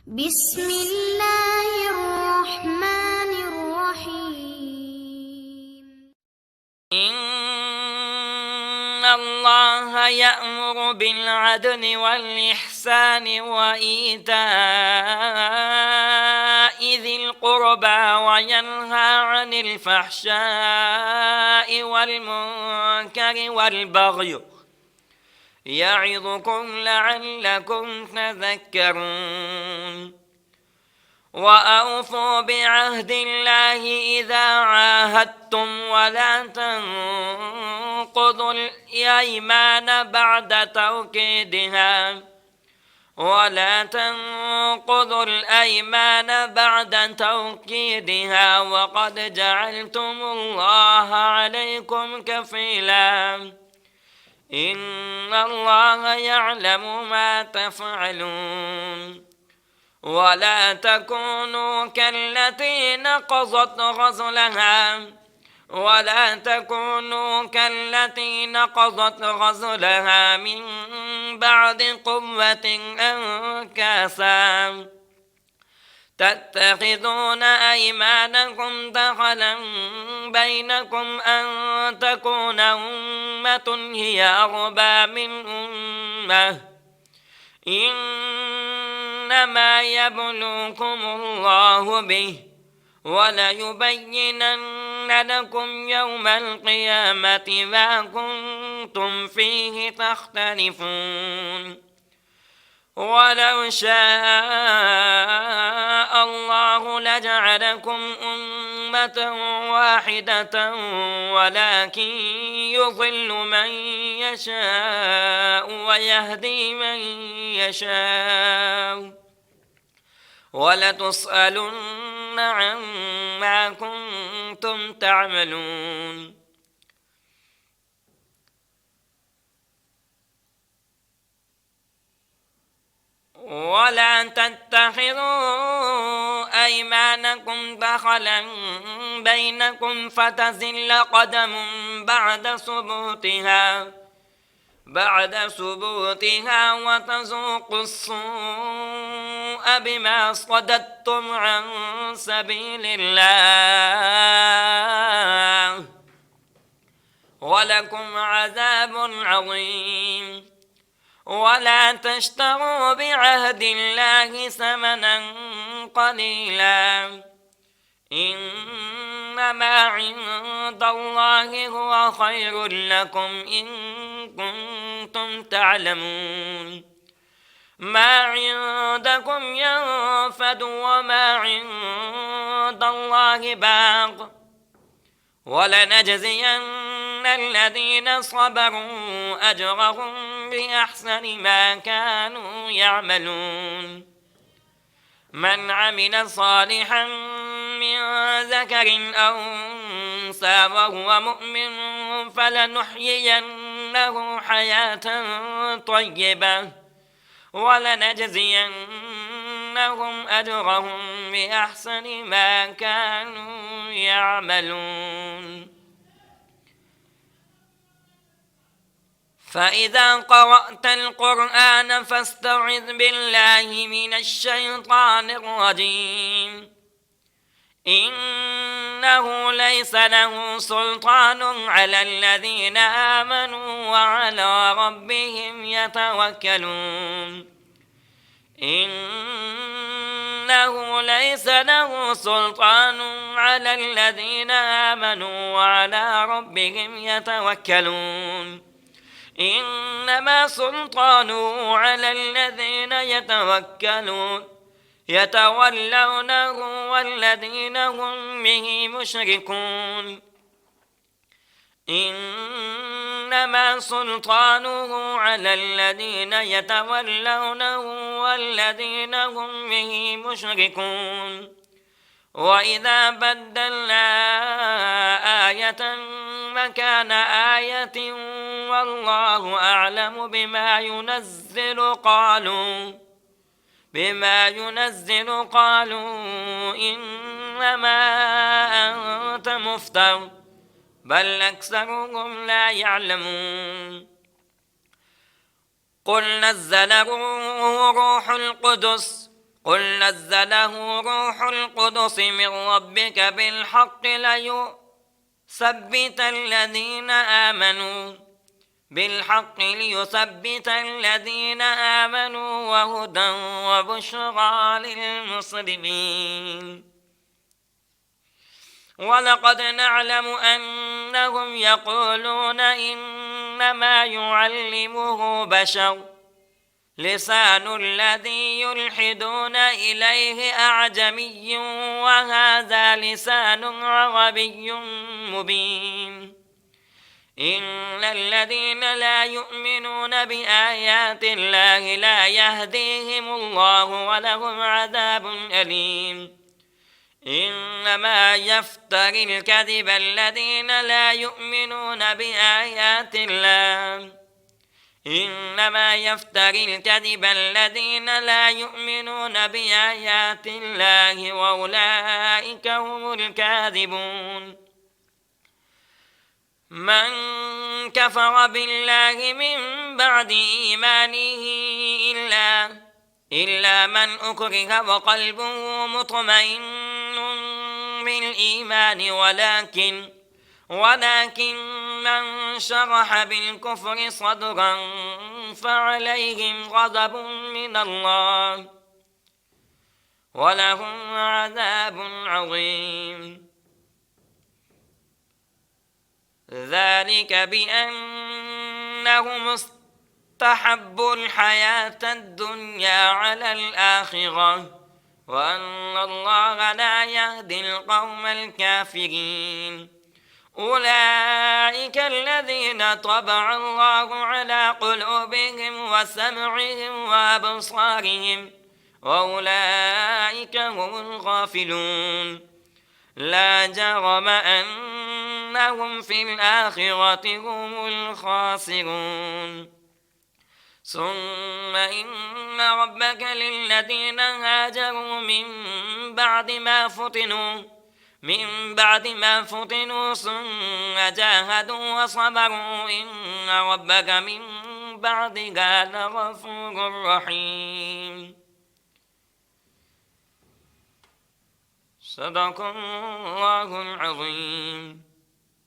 بسم الله الرحمن الرحيم. إن الله يأمر بالعدل والإحسان وإيتاء ذي القربى وينهى عن الفحشاء والمنكر والبغي يعظكم لعلكم تذكرون. وأوفوا بعهد الله إذا عاهدتم ولا تنقضوا الأيمان بعد توكيدها وقد جعلتم الله عليكم كفيلا إن الله يعلم ما تفعلون. ولا تكونوا كالتي نقضت غزلها من بعد قوة أنكاثا تتخذون أيمانكم دخلا بينكم أن تكون أمة هي أربى من أمة إنما يبلوكم الله به وليبينن لكم يوم القيامة ما كنتم فيه تختلفون. ولو شاء الله لجعلكم أمة واحدة ولكن يضل من يشاء ويهدي من يشاء ولتسألن عما كنتم تعملون. ولا تتخذوا أيمانكم دخلا بينكم فتزل قدم بعد ثبوتها وتذوقوا السوء بما صددتم عن سبيل الله ولكم عذاب عظيم. ولا تشتروا بعهد الله ثمنا قليلا إنما عند الله هو خير لكم إن كنتم تعلمون. ما عندكم ينفد وما عند الله باق ولنجزين الذين صبروا أجرهم بأحسن ما كانوا يعملون. من عمل صالحا من ذكر أو أنثى وهو مؤمن فلنحيينه حياة طيبة ولنجزينهم أجرهم بأحسن ما كانوا يعملون. فإذا قرأت القرآن فاستعذ بالله من الشيطان الرجيم إنه ليس له سلطان على الذين آمنوا وعلى ربهم يتوكلون. إنه ليس له سلطان على الذين آمنوا وعلى ربهم يتوكلون إنما سلطانه على الذين يتولونه والذين هم به مشركون. إنما سلطانه على الذين يتولونه والذين هم به مشركون. وإذا بدلنا آية مكان آية والله أعلم بما ينزل قالوا إنما أنت مفتر بل أكثرهم لا يعلمون. قل نزله روح القدس قل نزله روح القدس من ربك بالحق ليثبت الذين آمنوا وهدى وبشرى للمسلمين. ولقد نعلم أنهم يقولون إنما يعلمه بشر، لسان الذي يلحدون إليه أعجمي وهذا لسان عربي مبين. إن الذين لا يؤمنون بآيات الله لا يهديهم الله ولهم عذاب أليم. إنما يفتري الكذب الذين لا يؤمنون بآيات الله وأولئك هم الكاذبون. من كفر بالله من بعد إيمانه إلا من أكره وقلبه مطمئن بالإيمان ولكن من شرح بالكفر صدرا فعليهم غضب من الله ولهم عذاب عظيم. ذلك بأنهم استحبوا الحياة الدنيا على الآخرة وأن الله لا يهدي القوم الكافرين. أولئك الذين طبع الله على قلوبهم وسمعهم وأبصارهم وأولئك هم الغافلون. لا جرم أنهم في الآخرة هم الخاسرون. ثم إن ربك للذين هاجروا من بعد ما فتنوا ثم جاهدوا وصبروا إن ربك من بعدها لغفور رحيم. صدق الله العظيم.